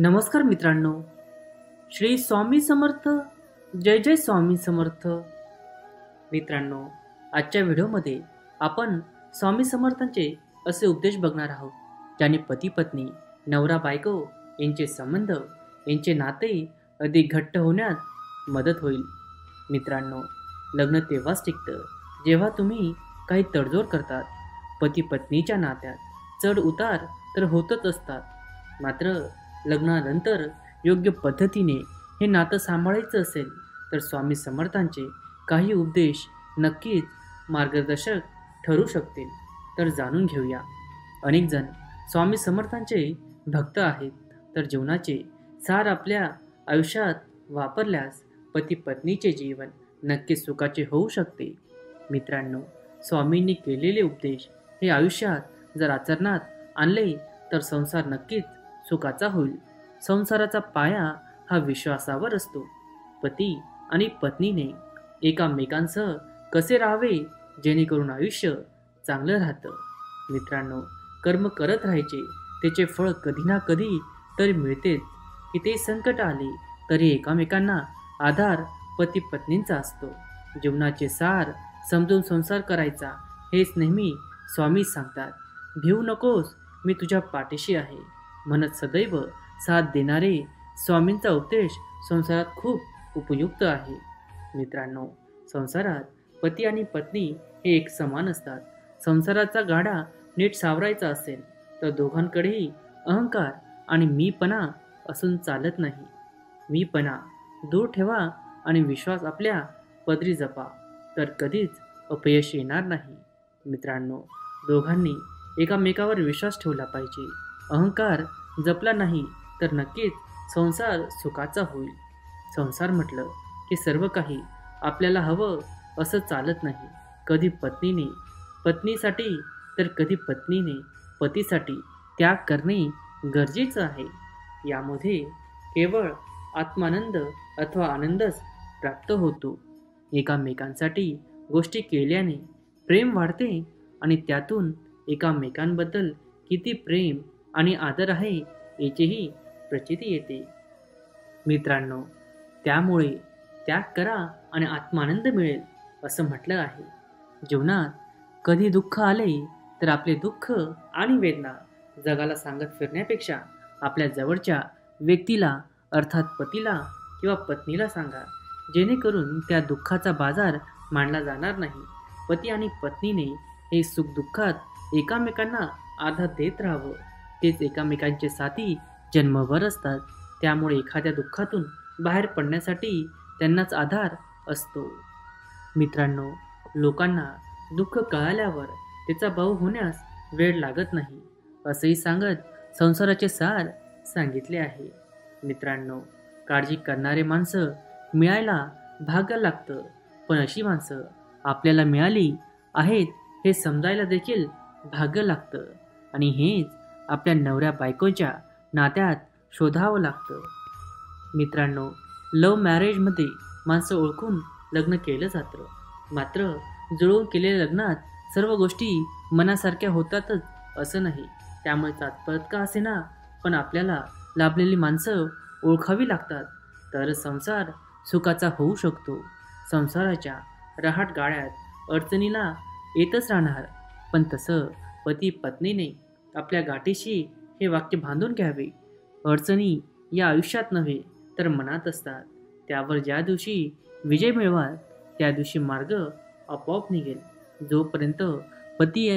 नमस्कार मित्रांनो, श्री स्वामी समर्थ. जय जय स्वामी समर्थ. मित्रांनो, आजच्या व्हिडिओमध्ये आपण स्वामी समर्थांचे असे उपदेश बघणार आहोत ज्याने पती पत्नी, नवरा बायको यांचे संबंध, यांचे नाते अधिक घट्ट होण्यात मदत होईल. मित्रांनो, लग्न तेव्हाच टिकतं जेव्हा तुम्ही काही तडजोड करतात. पती पत्नीच्या नात्यात चढ उतार तर होतच असतात, मात्र लग्नानंतर योग्य पद्धतीने हे नातं सांभाळायचं असेल तर स्वामी समर्थांचे काही उपदेश नक्कीच मार्गदर्शक ठरू शकतील. तर जाणून घेऊया. अनेक जण स्वामी समर्थांचे भक्त आहेत, तर जीवनाचे सार आपल्या आयुष्यात वापरल्यास पती पत्नीचे जीवन नक्कीच सुखाचे होऊ शकते. मित्रांनो, स्वामींनी केलेले उपदेश हे आयुष्यात जर आचरणात आणले तर संसार नक्कीच सुखाचा होईल. संसाराचा पाया हा विश्वासावर असतो. पती आणि पत्नीने एकामेकांसह कसे राहावे जेणेकरून आयुष्य चांगलं राहतं. मित्रांनो, कर्म करत राहायचे, त्याचे फळ कधी ना कधी तरी मिळतेच. किती संकट आले तरी एकामेकांना आधार पती पत्नींचा असतो. जीवनाचे सार समजून संसार करायचा हेच नेहमी स्वामी सांगतात. भिवू नकोस, मी तुझ्या पाठीशी आहे म्हणत सदैव साथ देणारे स्वामींचा उपदेश संसारात खूप उपयुक्त आहे. मित्रांनो, संसारात पती आणि पत्नी हे एक समान असतात. संसाराचा गाडा नीट सावरायचा असेल तर दोघांकडेही अहंकार आणि मीपणा असून चालत नाही. मीपणा दूर ठेवा आणि विश्वास आपल्या पदरी जपा, तर कधीच अपयश येणार नाही. मित्रांनो, दोघांनी एकामेकावर विश्वास ठेवला पाहिजे. अहंकार जपला नाही तर नक्कीच संसार सुखाचा होईल. संसार म्हटलं की सर्व काही आपल्याला हवं असं चालत नाही. कधी पत्नीने पत्नीसाठी तर कधी पत्नीने पतीसाठी त्याग करणे गरजेचं आहे. यामध्ये केवळ आत्मानंद अथवा आनंदच प्राप्त होतो. एकामेकांसाठी गोष्टी केल्याने प्रेम वाढते आणि त्यातून एकामेकांबद्दल किती प्रेम आणि आदर आहे याचीही प्रचिती येते. मित्रांनो, त्यामुळे त्याग करा आणि आत्मानंद मिळेल असं म्हटलं आहे. जीवनात कधी दुःख आले तर आपले दुःख आणि वेदना जगाला सांगत फिरण्यापेक्षा आपल्या जवळच्या व्यक्तीला अर्थात पतीला किंवा पत्नीला सांगा, जेणेकरून त्या दुःखाचा बाजार मांडला जाणार नाही. पती आणि पत्नीने हे सुख दुःखात एकामेकांना आधार देत राहावं. तेच एकामेकांचे साथी जन्मभर असतात. त्यामुळे एखाद्या दुःखातून बाहेर पडण्यासाठी त्यांनाच आधार असतो. मित्रांनो, लोकांना दुःख कळाल्यावर त्याचा भाऊ होण्यास वेळ लागत नाही असंही सांगत संसाराचे सार सांगितले आहे. मित्रांनो, काळजी करणारे माणसं मिळायला भाग्य लागतं, पण अशी माणसं आपल्याला मिळाली आहेत हे समजायला देखील भाग्य लागतं. आणि हेच आपल्या नवऱ्या बायकोच्या नात्यात शोधावं लागतं. मित्रांनो, लव्ह मॅरेजमध्ये माणसं ओळखून लग्न केलं जातं, मात्र जुळवून केलेल्या लग्नात सर्व गोष्टी मनासारख्या होतातच असं नाही. त्यामुळे तात्पुरत का असेना पण आपल्याला लाभलेली माणसं ओळखावी लागतात, तर संसार सुखाचा होऊ शकतो. संसाराच्या रहाट गाड्यात अडचणीला येतच राहणार, पण तसं पती पत्नीने आपल्या गाठीशी हे वाक्य बांधून घ्यावे. अडचणी या आयुष्यात नव्हे तर मनात असतात. त्यावर ज्या दिवशी विजय मिळवाल त्या दिवशी मार्ग आपोआप निघेल. जोपर्यंत पती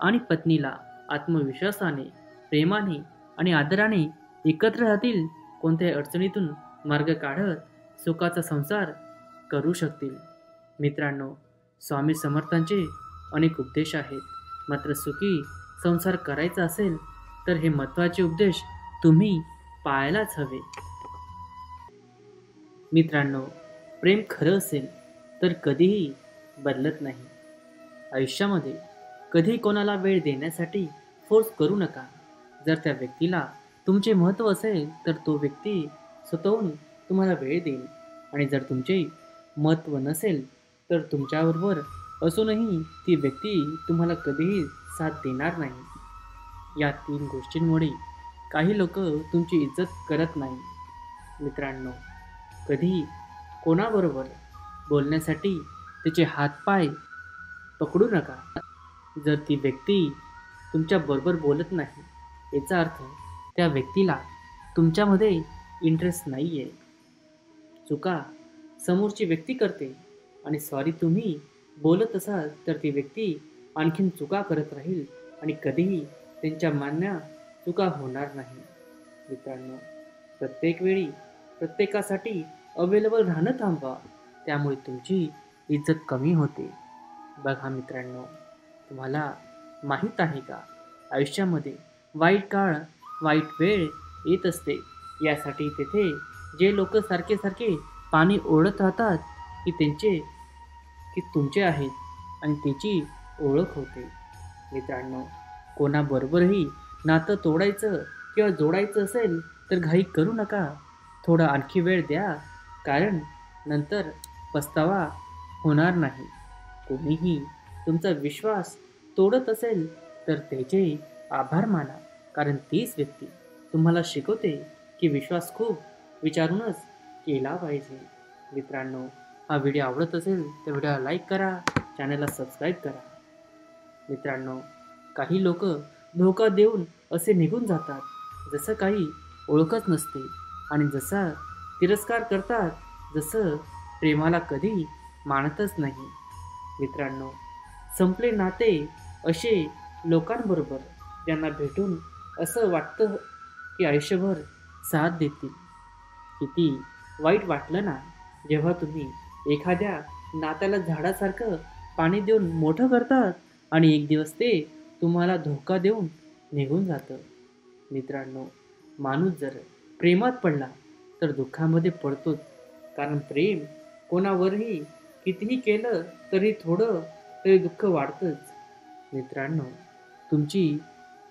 आणि पत्नीला आत्मविश्वासाने, प्रेमाने आणि आदराने एकत्र राहतील, कोणत्याही अडचणीतून मार्ग काढत सुखाचा संसार करू शकतील. मित्रांनो, स्वामी समर्थांचे अनेक उपदेश आहेत, मात्र सुखी संसार करायचा असेल तर हे महत्त्वाचे उपदेश तुम्ही पाळायलाच हवे. मित्रांनो, प्रेम खरं असेल तर कधीही बदलत नाही. आयुष्यामध्ये कधी कोणाला वेळ देण्यासाठी फोर्स करू नका. जर त्या व्यक्तीला तुमचे महत्त्व असेल तर तो व्यक्ती स्वतःहून तुम्हाला वेळ देईल, आणि जर तुमचे महत्त्व नसेल तर तुमच्याबरोबर असूनही ती व्यक्ती तुम्हाला कधीही साथ देणार नाही. या 3 गोष्टींमुळे काही लोक तुमची इज्जत करत नाही. मित्रांनो, कधी कोणाबरोबर बोलण्यासाठी त्याचे हातपाय पकडू नका. जर ती व्यक्ती तुमच्याबरोबर बोलत नाही, याचा अर्थ त्या व्यक्तीला तुमच्यामध्ये इंटरेस्ट नाही आहे. चुका समोरची व्यक्ती करते आणि सॉरी तुम्ही बोलत असाल तर ती व्यक्ती आणखीन चुका करत राहील आणि कधीही त्यांच्या मान्य चुका होणार नाही. मित्रांनो, प्रत्येक वेळी प्रत्येकासाठी अवेलेबल राहणं थांबवा, त्यामुळे तुमची इज्जत कमी होते. बघा मित्रांनो, तुम्हाला माहीत आहे का, आयुष्यामध्ये वाईट काळ, वाईट वेळ येत असते. यासाठी तेथे जे लोक सारखे सारखे पाणी ओढत राहतात की तुमचे आहेत आणि त्याची ओळख होते. मित्रांनो, कोणाबरोबरही नातं तोडायचं किंवा जोडायचं असेल तर घाई करू नका. थोडा आणखी वेळ द्या, कारण नंतर पस्तावा होणार नाही. कोणीही तुमचा विश्वास तोडत असेल तर त्याचे आभार माना, कारण तीच व्यक्ती तुम्हाला शिकवते की विश्वास खूप विचारूनच केला पाहिजे. मित्रांनो, हा व्हिडिओ आवडत असेल तर व्हिडिओला लाईक करा, चॅनलला सबस्क्राईब करा. मित्रांनो, काही लोक धोका देऊन असे निघून जातात जसं काही ओळखच नसते आणि जसा तिरस्कार करतात जसं प्रेमाला कधी मानतच नाही. मित्रांनो, संपले नाते असे लोकांबरोबर ज्यांना भेटून असं वाटतं की आयुष्यभर साथ देतील. किती वाईट वाटलं ना जेव्हा तुम्ही एखाद्या नात्याला झाडासारखं पाणी देऊन मोठं करतात आणि एक दिवस ते तुम्हाला धोका देऊन निघून जातं. मित्रांनो, माणूस जर प्रेमात पडला तर दुःखामध्ये पडतोच, कारण प्रेम कोणावरही कितीही केलं तरी थोडं तरी दुःख वाढतंच. मित्रांनो, तुमची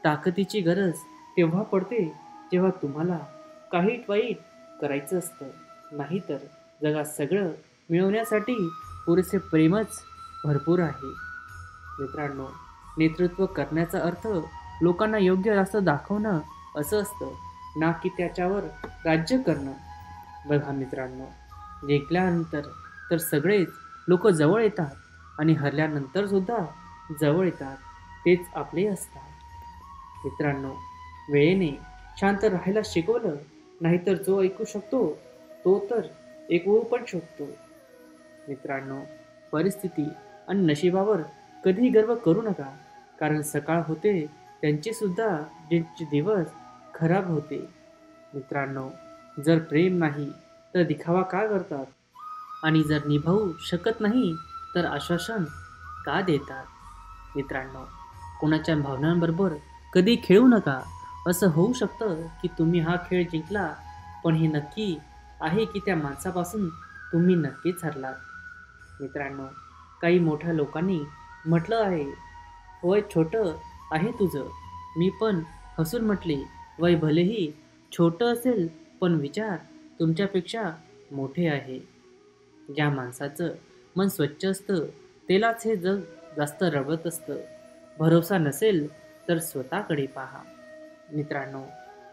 ताकदीची गरज तेव्हा पडते जेव्हा तुम्हाला काही वाईट करायचं असतं. नाहीतर जगात सगळं मिळवण्यासाठी पुरेसे प्रेमच भरपूर आहे. मित्रांनो, नेतृत्व करण्याचा अर्थ लोकांना योग्य रस्ता दाखवणं असं असतं, ना की त्याच्यावर राज्य करणं. बघा मित्रांनो, जिंकल्यानंतर तर सगळेच लोक जवळ येतात आणि हरल्यानंतर सुद्धा जवळ येतात, तेच आपले असतात. मित्रांनो, वेळेने शांत राहायला शिकवलं, नाहीतर जो ऐकू शकतो तो तर ऐकवू पण शकतो. मित्रांनो, परिस्थिती आणि नशिबावर कधीही गर्व करू नका, कारण सकाळ होते त्यांचे सुद्धा ज्यांचे दिवस खराब होते. मित्रांनो, जर प्रेम नाही तर दिखावा का करतात, आणि जर निभावू शकत नाही तर आश्वासन का देतात. मित्रांनो, कोणाच्या भावनांबरोबर कधी खेळू नका. असं होऊ शकतं की तुम्ही हा खेळ जिंकला, पण हे नक्की आहे की त्या माणसापासून तुम्ही नक्कीच हरलात. मित्रांनो, काही मोठ्या लोकांनी म्हटलं आहे, वय छोटं आहे तुझं. मी पण हसून म्हटले, वय भलेही छोटं असेल पण विचार तुमच्यापेक्षा मोठे आहे. ज्या माणसाचं मन स्वच्छ असतं त्यालाच हे जग जास्त रडत असतं. भरोसा नसेल तर स्वतःकडे पहा. मित्रांनो,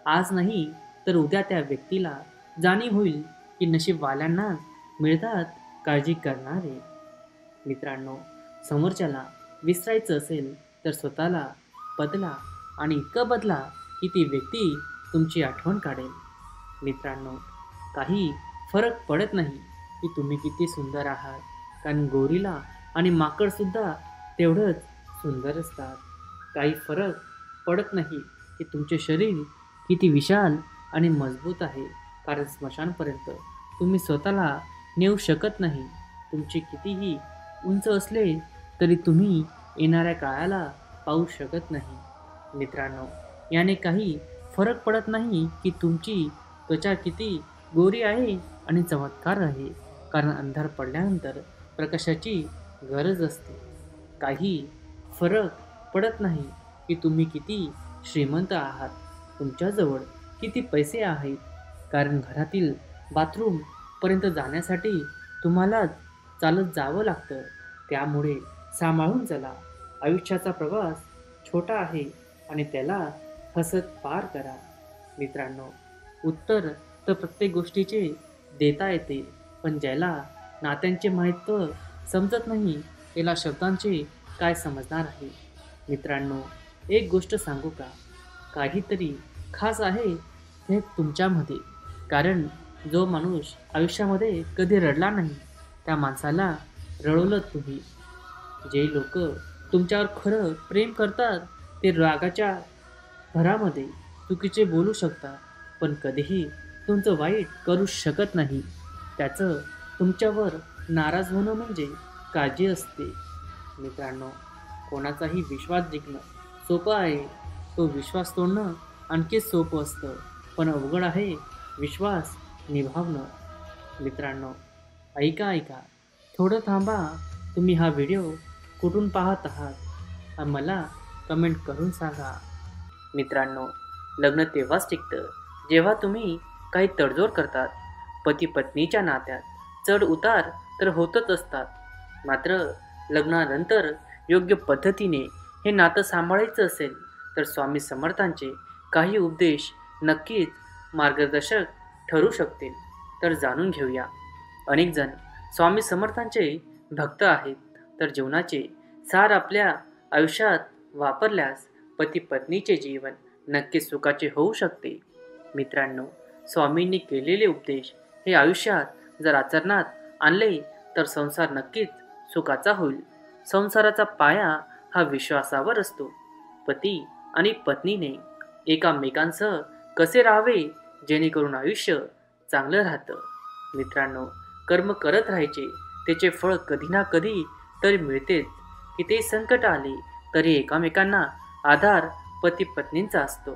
आज नाही तर उद्या त्या व्यक्तीला जाणीव होईल की नशीबवाल्यांना मिळतात काळजी करणारे. मित्रांनो, समोरच्याला विसरायचं असेल तर स्वतःला बदला, आणि इतकं बदला की ती व्यक्ती तुमची आठवण काढेल. मित्रांनो, काही फरक पडत नाही की तुम्ही किती सुंदर आहात, कारण गोरीला आणि माकडसुद्धा तेवढंच सुंदर असतात. काही फरक पडत नाही की तुमचे शरीर किती विशाल आणि मजबूत आहे, कारण स्मशानपर्यंत तुम्ही स्वतःला नेऊ शकत नाही. तुमचे कितीही उंच असले तरी तुम्ही येणाऱ्या काळाला पाहू शकत नाही. मित्रांनो, याने काही फरक पडत नाही की तुमची त्वचा किती गोरी आहे आणि चमत्कार आहे, कारण अंधार पडल्यानंतर प्रकाशाची गरज असते. काही फरक पडत नाही की तुम्ही किती श्रीमंत आहात, तुमच्याजवळ किती पैसे आहेत, कारण घरातील बाथरूमपर्यंत जाण्यासाठी तुम्हाला चालत जावं लागतं. त्यामुळे सांभाळून चला. आयुष्याचा प्रवास छोटा आहे आणि त्याला हसत पार करा. मित्रांनो, उत्तर तर प्रत्येक गोष्टीचे देता येते, पण ज्याला नात्यांचे महत्त्व समजत नाही त्याला शब्दांचे काय समजणार आहे. मित्रांनो, एक गोष्ट सांगू का? काहीतरी खास आहे हे तुमच्यामध्ये. कारण जो माणूस आयुष्यामध्ये कधी रडला नाही त्या माणसाला रडवलं तुम्ही. जे लोक तुमच्यावर खरं प्रेम करतात ते रागाच्या भरामध्ये चुकीचे बोलू शकतात, पण कधीही तुमचं वाईट करू शकत नाही. त्याचं तुमच्यावर नाराज होणं म्हणजे काळजी असते. मित्रांनो, कोणाचाही विश्वास जिंकणं सोपं आहे, तो विश्वास तोडणं आणखी सोपं असतं, पण अवघड आहे विश्वास निभावणं. मित्रांनो, ऐका, थोडं थांबा. तुम्ही हा व्हिडिओ कुठून पाहत आहात हा मला कमेंट करून सांगा. मित्रांनो, लग्न तेव्हाच टिकतं जेव्हा तुम्ही काही तडजोड करतात. पती पत्नीच्या नात्यात चढ उतार तर होतच असतात, मात्र लग्नानंतर योग्य पद्धतीने हे नातं सांभाळायचं असेल तर स्वामी समर्थांचे काही उपदेश नक्कीच मार्गदर्शक ठरू शकतील. तर जाणून घेऊया. अनेक जण स्वामी समर्थांचे भक्त आहेत, तर जीवनाचे सार आपल्या आयुष्यात वापरल्यास पती पत्नीचे जीवन नक्कीच सुखाचे होऊ शकते. मित्रांनो, स्वामींनी केलेले उपदेश हे आयुष्यात जर आचरणात आणले तर संसार नक्कीच सुखाचा होईल. संसाराचा पाया हा विश्वासावर असतो. पती आणि पत्नीने एकामेकांसह कसे राहावे जेणेकरून आयुष्य चांगलं राहतं. मित्रांनो, कर्म करत राहायचे, त्याचे फळ कधी ना कधी तरी मिळतेच. किती संकट आले तरी एकामेकांना आधार पती पत्नींचा असतो.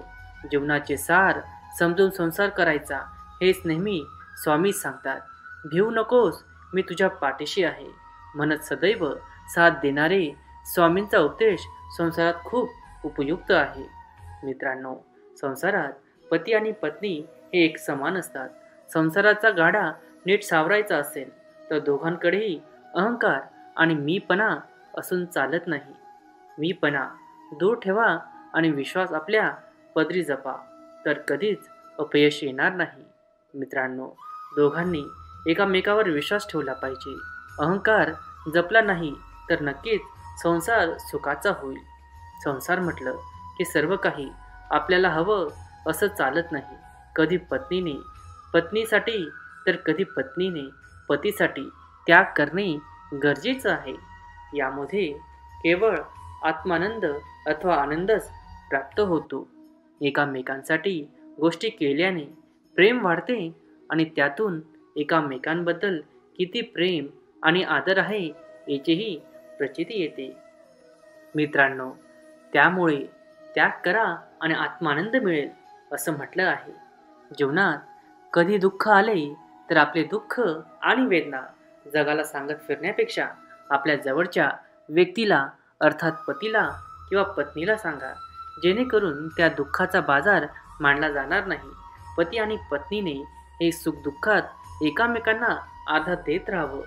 जीवनाचे सार समजून संसार करायचा हेच नेहमी स्वामी सांगतात. भिवू नकोस, मी तुझ्या पाठीशी आहे म्हणत सदैव साथ देणारे स्वामींचा उपदेश संसारात खूप उपयुक्त आहे. मित्रांनो, संसारात पती आणि पत्नी हे एक समान असतात. संसाराचा गाडा नीट सावरायचा असेल तर दोघांकडेही अहंकार आणि मीपणा असून चालत नाही. मीपणा दूर ठेवा आणि विश्वास आपल्या पदरी जपा, तर कधीच अपयश येणार नाही. मित्रांनो, दोघांनी एकामेकावर विश्वास ठेवला पाहिजे. अहंकार जपला नाही तर नक्कीच संसार सुखाचा होईल. संसार म्हटलं की सर्व काही आपल्याला हवं असं चालत नाही. कधी पत्नीने पत्नीसाठी तर कधी पत्नीने पतीसाठी त्याग करणे गरजेचं आहे. यामध्ये केवळ आत्मानंद अथवा आनंदच प्राप्त होतो. एकामेकांसाठी गोष्टी केल्याने प्रेम वाढते आणि त्यातून एकामेकांबद्दल किती प्रेम आणि आदर आहे याचीही प्रचिती येते. मित्रांनो, त्यामुळे त्याग करा आणि आत्मानंद मिळेल असं म्हटलं आहे. जीवनात कधी दुःख आले तर आपले दुःख आणि वेदना जगाला सांगत फिरण्यापेक्षा आपल्या जवळच्या व्यक्तीला अर्थात पतीला किंवा पत्नीला सांगा, जेणेकरून त्या दुःखाचा बाजार मांडला जाणार नाही. पती आणि पत्नीने हे सुखदुःखात एकामेकांना आधार देत राहावं.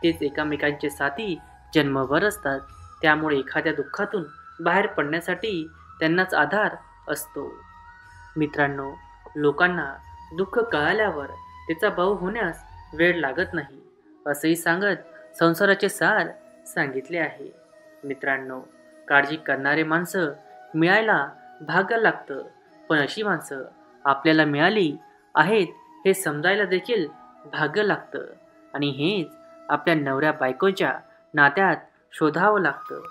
तेच एकामेकांचे साथी जन्मभर असतात. त्यामुळे एखाद्या दुःखातून बाहेर पडण्यासाठी त्यांनाच आधार असतो. मित्रांनो, लोकांना दुःख कळाल्यावर त्याचा भाऊ होण्यास वेळ लागत नाही असंही सांगत संसाराचे सार सांगितले आहे. मित्रांनो, काळजी करणारे माणसं मिळायला भाग्य लागतं, पण अशी माणसं आपल्याला मिळाली आहेत हे समजायला देखील भाग्य लागतं. आणि हेच आपल्या नवऱ्या बायकोच्या नात्यात शोधावं लागतं.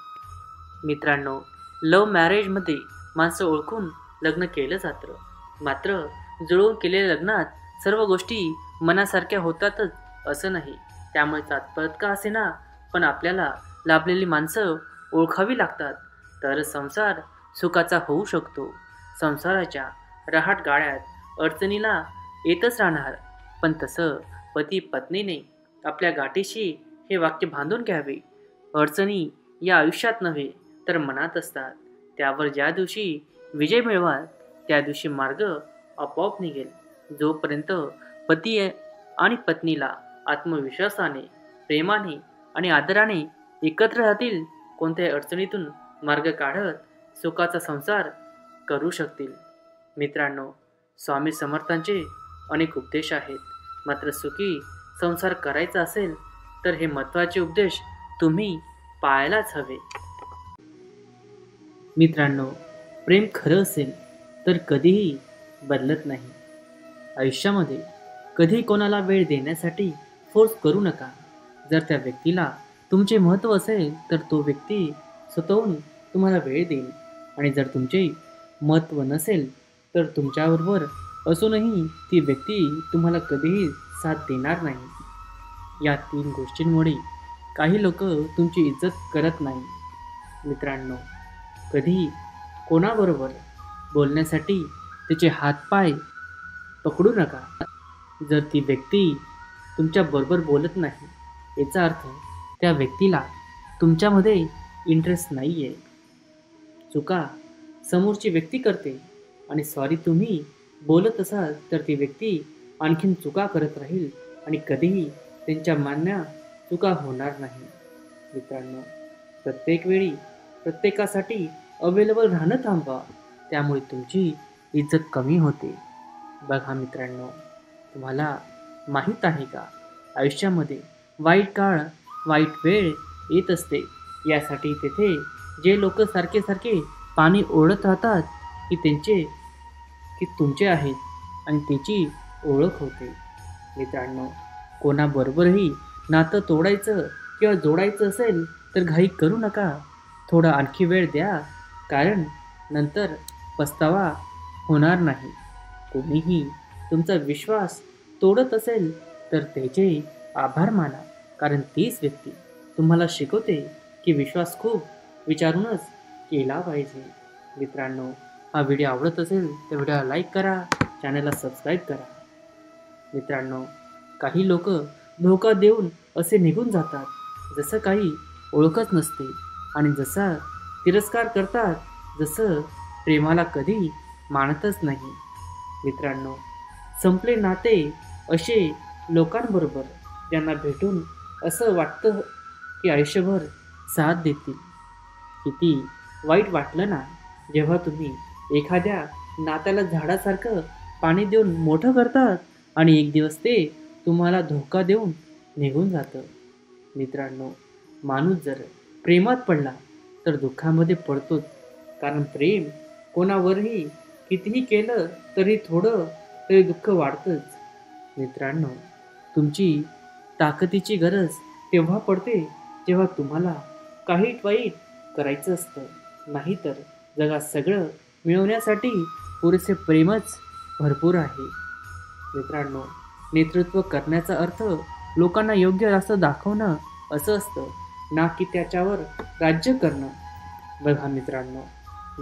मित्रांनो, लव्ह मॅरेजमध्ये माणसं ओळखून लग्न केलं जातं, मात्र जुळवून केलेल्या लग्नात सर्व गोष्टी मनासारख्या होतातच असं नाही. त्यामुळे तात्परत का असेना, पण आपल्याला लाभलेली माणसं ओळखावी लागतात, तर संसार सुखाचा होऊ शकतो. संसाराच्या रहाट गाड्यात अडचणीला येतच राहणार, पण तसं पती पत्नीने आपल्या गाठीशी हे वाक्य बांधून घ्यावे. अडचणी या आयुष्यात नव्हे तर मनात असतात. त्यावर ज्या दिवशी विजय मिळवाल त्या दिवशी मार्ग आपोआप निघेल. जोपर्यंत पती आणि पत्नीला आत्मविश्वासाने, प्रेमाने आणि आदराने एकत्र राहतील, कोणत्याही अडचणीतून मार्ग काढत सुखाचा संसार करू शकतील. मित्रांनो, स्वामी समर्थांचे अनेक उपदेश आहेत, मात्र सुखी संसार करायचा असेल तर हे महत्त्वाचे उपदेश तुम्ही पाळायलाच हवे. मित्रांनो, प्रेम खरं असेल तर कधीही बदलत नाही. आयुष्यामध्ये कधी कोणाला वेळ देण्यासाठी फोर्स करू नका. जर त्या व्यक्तीला तुमचे महत्त्व असेल तर तो व्यक्ती स्वतःहून तुम्हाला वेळ देईल, आणि जर तुमचे महत्त्व नसेल तर तुमच्याबरोबर असूनही ती व्यक्ती तुम्हाला कधीही साथ देणार नाही. या 3 गोष्टींमुळे काही लोक तुमची इज्जत करत नाही. मित्रांनो, कधी कोणाबरोबर बोलण्यासाठी त्याचे हातपाय पकडू नका. जर ती व्यक्ती तुमच्याबरोबर बोलत नाही, याचा अर्थ त्या व्यक्तीला तुमच्यामध्ये इंटरेस्ट नाही आहे. चुका समोरची व्यक्ती करते, आणि सॉरी तुम्ही बोलत असाल तर ती व्यक्ती आणखीन चुका करत राहील, आणि कधीही त्यांच्या मान्य चुका होणार नाही. मित्रांनो, प्रत्येक वेळी प्रत्येकासाठी अवेलेबल राहणं थांबवा, त्यामुळे तुमची इज्जत कमी होते. बघा मित्रांनो, तुम्हाला माहीत आहे का, आयुष्यामध्ये वाईट काळ, वाईट वेळ येत असते. यासाठी तेथे जे लोक सारखे सारखे पाणी ओढत राहतात की तुमचे आहेत, आणि त्याची ओळख होते. मित्रांनो, कोणाबरोबरही नातं तोडायचं किंवा जोडायचं असेल तर घाई करू नका. थोडा आणखी वेळ द्या, कारण नंतर पस्तावा होणार नाही. कोणीही तुमचा विश्वास तोडत असेल तर त्याचे आभार माना, कारण तीच व्यक्ती तुम्हाला शिकवते की विश्वास खूप विचारूनच केला पाहिजे. मित्रांनो, हा व्हिडिओ आवडत असेल तर व्हिडिओला लाईक करा, चॅनलला सबस्क्राईब करा. मित्रांनो, काही लोक धोका देऊन असे निघून जातात जसं काही ओळखच नसते, आणि जसा तिरस्कार करतात जसं प्रेमाला कधी मानतच नाही. मित्रांनो, संपले नाते असे लोकांबरोबर ज्यांना भेटून असं वाटतं की आयुष्यभर साथ देतील. किती वाईट वाटलं ना जेव्हा तुम्ही एखाद्या नात्याला झाडासारखं पाणी देऊन मोठं करतात, आणि एक दिवस ते तुम्हाला धोका देऊन निघून जातं. मित्रांनो, माणूस जर प्रेमात पडला तर दुःखामध्ये पडतोच, कारण प्रेम कोणावरही कितीही केलं तरी थोडं तरी दुःख वाढतंच. मित्रांनो, तुमची ताकदीची गरज तेव्हा पडते जेव्हा तुम्हाला काही वाईट करायचं असतं, नाहीतर जगात सगळं मिळवण्यासाठी पुरेसे प्रेमच भरपूर आहे. मित्रांनो, नेतृत्व करण्याचा अर्थ लोकांना योग्य रास्ता दाखवणं असं असतं, ना की त्याच्यावर राज्य करणं. बघा मित्रांनो,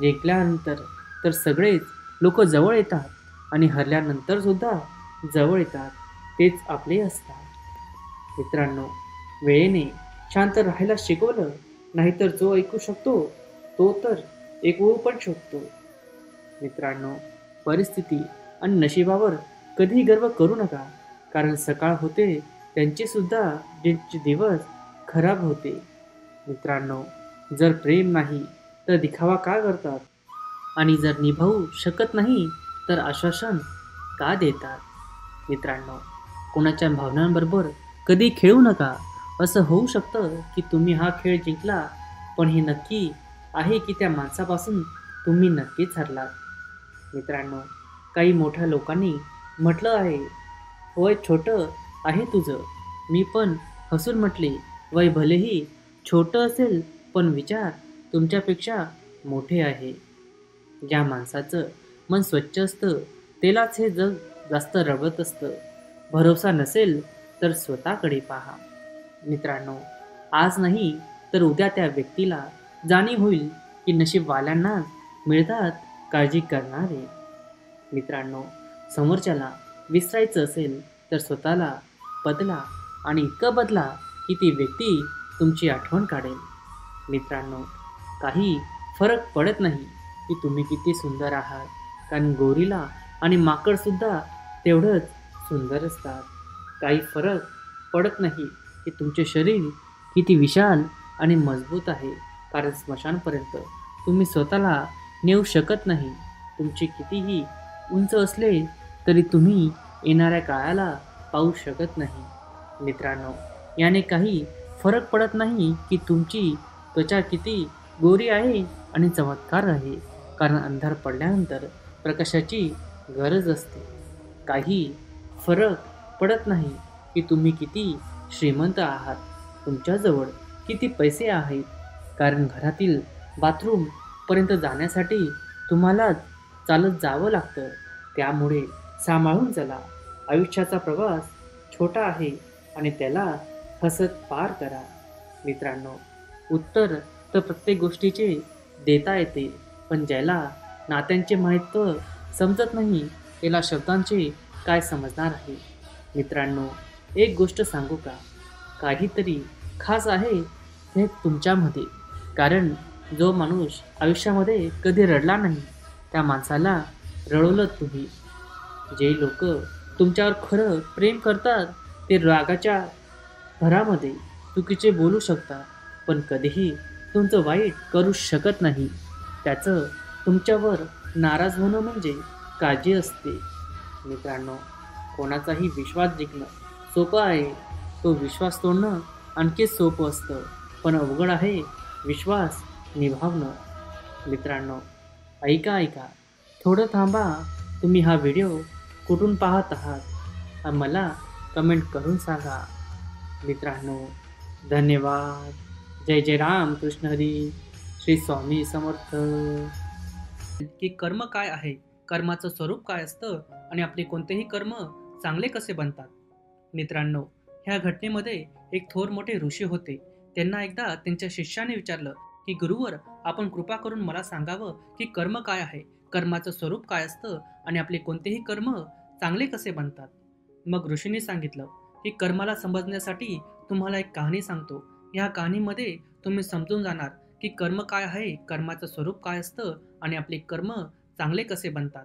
जिंकल्यानंतर तर सगळेच लोक जवळ येतात, आणि हरल्यानंतर सुद्धा जवळ येतात तेच आपले असतात. मित्रांनो, वेळेने शांत राहायला शिकवलं, नाहीतर जो ऐकू शकतो तो तर ऐकू पण शकतो. मित्रांनो, परिस्थिती आणि नशिबावर कधी गर्व करू नका, कारण सकाळ होते त्यांचे सुद्धा ज्यांचे दिवस खराब होते. मित्रांनो, जर प्रेम नाही तर दिखावा का करतात, आणि जर निभावू शकत नाही तर आश्वासन का देतात. मित्रांनो, कोणाच्या भावनांबरोबर कधी खेळू नका. असं होऊ शकतं की तुम्ही हा खेळ जिंकला, पण हे नक्की आहे की त्या माणसापासून तुम्ही नक्कीच हरलात. मित्रांनो, काही मोठ्या लोकांनी म्हटलं आहे, वय छोटं आहे तुझं. मी पण हसून म्हटले, वय भलेही छोटं असेल पण विचार तुमच्यापेक्षा मोठे आहे. ज्या माणसाचं मन स्वच्छ असतं त्यालाच हे जग जास्त रडत असतं. भरोसा नसेल तर स्वतःकडे पहा. मित्रांनो, आज नाही तर उद्या त्या व्यक्तीला जाणीव होईल की नशीबवाल्यांना मिळतात काळजी करणारे. मित्रांनो, समोरच्याला विसरायचं असेल तर स्वतःला बदला, आणि इतकं बदला की ती व्यक्ती तुमची आठवण काढेल. मित्रांनो, काही फरक पडत नाही की तुम्ही किती सुंदर आहात, कारण गोरीला आणि माकडसुद्धा तेवढंच सुंदर असतात. काही फरक पडत नाही की तुमचे शरीर किती विशाल आणि मजबूत आहे, कारण स्मशानपर्यंत तुम्ही स्वतःला नेऊ शकत नाही. तुमची कितीही उंच असले तरी तुम्ही येणाऱ्या काळाला पाहू शकत नाही. मित्रांनो, याने काही फरक पडत नाही की तुमची त्वचा किती गोरी आहे आणि चमत्कार आहे, कारण अंधार पडल्यानंतर प्रकाशाची गरज असते. काही फरक पडत नाही की तुम्ही किती श्रीमंत आहात, तुमच्याजवळ किती पैसे आहेत, कारण घरातील बाथरूमपर्यंत जाण्यासाठी तुम्हाला चालत जावं लागतं. त्यामुळे सांभाळून चला. आयुष्याचा प्रवास छोटा आहे आणि त्याला हसत पार करा. मित्रांनो, उत्तर तर प्रत्येक गोष्टीचे देता येते, पण ज्याला नात्यांचे महत्त्व समजत नाही त्याला शब्दांचे काय समजणार आहे. मित्रांनो, एक गोष्ट सांगू का? काहीतरी खास आहे हे तुमच्यामध्ये, कारण जो माणूस आयुष्यामध्ये कधी रडला नाही त्या माणसाला रडवलं तुम्ही. जे लोक तुमच्यावर खरं प्रेम करतात ते रागाच्या भरामध्ये चुकीचे बोलू शकतात, पण कधीही तुमचं वाईट करू शकत नाही. त्याचं तुमच्यावर नाराज होणं म्हणजे काळजी असते. मित्रांनो, कोणाचाही विश्वास जिंकणं सोपं आहे, तो विश्वास तोडणं आणखी सोपं असतं, पण अवघड आहे विश्वास निभावणं. मित्रांनो, ऐका, थोडं थांबा. तुम्ही हा व्हिडिओ कुठून पाहत आहात मला कमेंट करून सांगा. मित्रांनो, धन्यवाद. जय जय राम कृष्ण हरी. श्री स्वामी समर्थ. की कर्म काय आहे, कर्माचं स्वरूप काय असतं आणि आपले कोणतेही कर्म चांगले कसे बनतात. मित्रांनो, ह्या घटनेमध्ये एक थोर मोठे ऋषी होते. त्यांना एकदा त्यांच्या शिष्याने विचारलं की गुरुवर, आपण कृपा करून मला सांगावं की कर्म काय आहे, कर्माचं स्वरूप काय असतं आणि आपले कोणतेही कर्म चांगले कसे बनतात. मग ऋषीने सांगितलं की कर्माला समजण्यासाठी तुम्हाला एक कहाणी सांगतो. ह्या कहाणीमध्ये तुम्ही समजून जाणार की कर्म काय आहे, कर्माचं स्वरूप काय असतं आणि आपले कर्म चांगले कसे बनतात.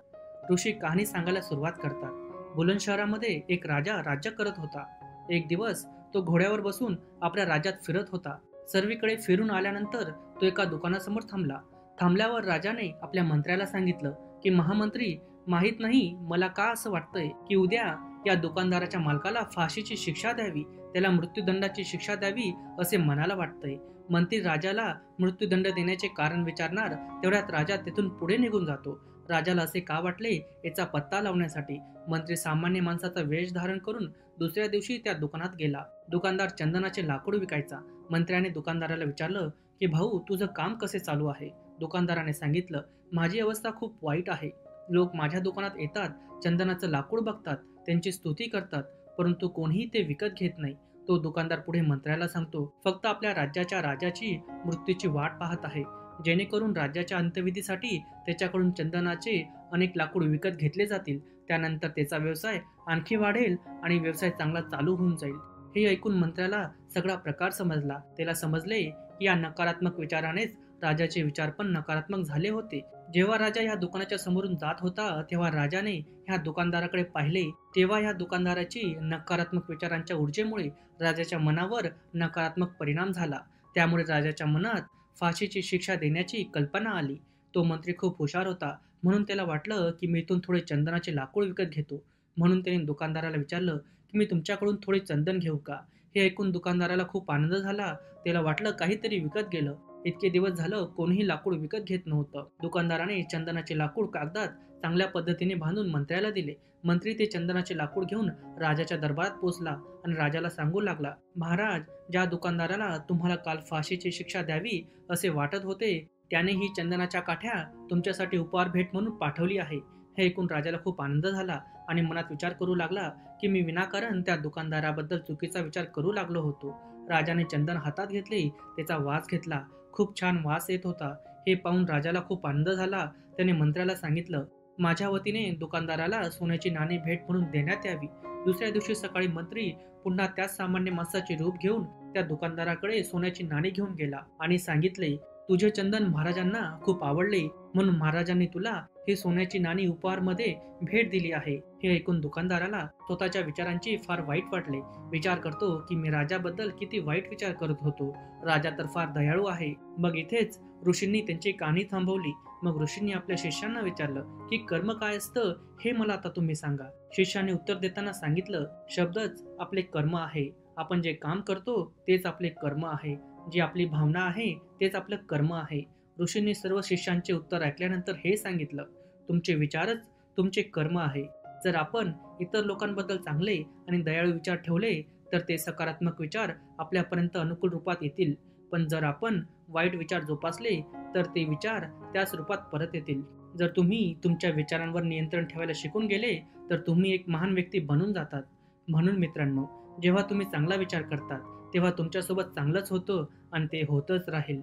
ऋषी कहाणी सांगायला सुरुवात करतात. बुलंद शहरामध्ये एक राजा राज्य करत होता. एक दिवस तो घोड्यावर बसून आपल्या राज्यात फिरत होता. सर्वीकडे फिरून आल्यानंतर तो एका दुकानासमोर थांबला. थांबल्यावर राजाने आपल्या मंत्र्याला सांगितलं की महामंत्री, माहित नाही मला का असं वाटतंय की उद्या या दुकानदाराच्या मालकाला फाशीची शिक्षा द्यावी, त्याला मृत्यूदंडाची शिक्षा द्यावी असे मनाला वाटतंय. मंत्री राजाला मृत्यूदंड देण्याचे कारण विचारणार, तेवढ्यात राजा तेथून पुढे निघून जातो. राजाला असे का वाटले याचा पत्ता लावण्यासाठी मंत्री सामान्य माणसाचा वेश धारण करून दुसऱ्या दिवशी त्या दुकानात गेला. दुकानदार चंदनाचे लाकूड विकायचा. मंत्र्याने दुकानदाराला विचारलं की भाऊ, तुझं काम कसे चालू आहे. दुकानदाराने सांगितलं, माझी अवस्था खूप वाईट आहे. लोक माझ्या दुकानात येतात, चंदनाचं लाकूड बघतात, त्यांची स्तुती करतात, परंतु कोणीही ते विकत घेत नाही. तो दुकानदार पुढे मंत्र्याला सांगतो, फक्त आपल्या राज्याच्या राजाची मृत्यूची वाट पाहत आहे, जेणेकरून राज्याच्या अंत्यविधीसाठी त्याच्याकडून चंदनाचे अनेक लाकूड विकत घेतले जातील. त्यानंतर त्याचा व्यवसाय आणखी वाढेल आणि व्यवसाय चांगला चालू होऊन जाईल. हे ऐकून मंत्र्याला सगळा प्रकार समजला. त्याला समजले की या नकारात्मक विचारानेच राजाचे विचार पण नकारात्मक झाले होते. जेव्हा राजा ह्या दुकानाच्या समोरून जात होता तेव्हा राजाने ह्या दुकानदाराकडे पाहिले. तेव्हा ह्या दुकानदाराची नकारात्मक विचारांच्या ऊर्जेमुळे राजाच्या मनावर नकारात्मक परिणाम झाला. त्यामुळे राजाच्या मनात फाशीची शिक्षा देण्याची कल्पना आली. तो मंत्री खूप हुशार होता, म्हणून त्याला वाटलं की मी इथून थोडे चंदनाचे लाकूड विकत घेतो. म्हणून त्याने दुकानदाराला विचारलं की मी तुमच्याकडून थोडे चंदन घेऊ का. हे ऐकून दुकानदाराला खूप आनंद झाला. त्याला वाटलं काहीतरी विकत गेलं. इतके दिवस झालं कोणीही लाकूड विकत घेत नव्हतं. दुकानदाराने चंदनाचे लाकूड कागदात चांगल्या पद्धतीने बांधून मंत्र्याला दिले. मंत्री ते चंदनाचे लाकूड घेऊन राजाच्या दरबारात पोहोचला आणि राजाला सांगू लागला, महाराज, ज्या दुकानदाराला तुम्हाला काल फाशीची शिक्षा द्यावी असे वाटत होते, त्याने ही चंदनाच्या काठ्या तुमच्यासाठी उपहार भेट म्हणून पाठवली आहे. हे ऐकून राजाला खूप आनंद झाला आणि मनात विचार करू लागला की मी विनाकारण त्या दुकानदाराबद्दल चुकीचा विचार करू लागलो होतो. राजाने चंदन हातात घेतले, त्याचा वास घेतला. खूप छान वास येत होता. हे पाहून राजाला खूप आनंद झाला. त्याने मंत्र्याला सांगितलं, माझ्या वतीने दुकानदाराला सोन्याची नाणी भेट म्हणून देण्यात यावी. दुसऱ्या दिवशी सकाळी मंत्री पुन्हा त्याच सामान्य माणसाचे रूप घेऊन त्या दुकानदाराकडे सोन्याची नाणी घेऊन गेला आणि सांगितले, तुझे चंदन महाराजांना खूप आवडले, म्हणून महाराजांनी तुला ही सोन्याची नाणी उपहारमध्ये भेट दिली आहे. हे ऐकून दुकानदाराला स्वतःच्या विचारांची फार वाईट वाटले. विचार करतो की मी राजाबद्दल किती वाईट विचार करत होतो. राजा तर फार दयाळू आहे. मग इथेच ऋषींनी त्यांची कहाणी थांबवली. मग ऋषींनी आपल्या शिष्यांना विचारलं की कर्म काय असतं हे मला आता तुम्ही सांगा. शिष्याने उत्तर देताना सांगितलं, शब्दच आपले कर्म आहे. आपण जे काम करतो तेच आपले कर्म आहे. जी आपली भावना आहे तेच आपलं कर्म आहे. ऋषींनी सर्व शिष्यांचे उत्तर ऐकल्यानंतर हे सांगितलं, तुमचे विचारच तुमचे कर्म आहे. जर आपण इतर लोकांबद्दल चांगले आणि दयाळू विचार ठेवले तर ते सकारात्मक विचार आपल्यापर्यंत अनुकूल रूपात येतील. पण जर आपण वाईट विचार जोपासले तर ते विचार त्याच रूपात परत येतील. जर तुम्ही तुमच्या विचारांवर नियंत्रण ठेवायला शिकून गेले तर तुम्ही एक महान व्यक्ती बनून जातात. म्हणून मित्रांनो, जेव्हा तुम्ही चांगला विचार करतात तेव्हा तुमच्यासोबत चांगलंच होतं आणि ते होतच राहील.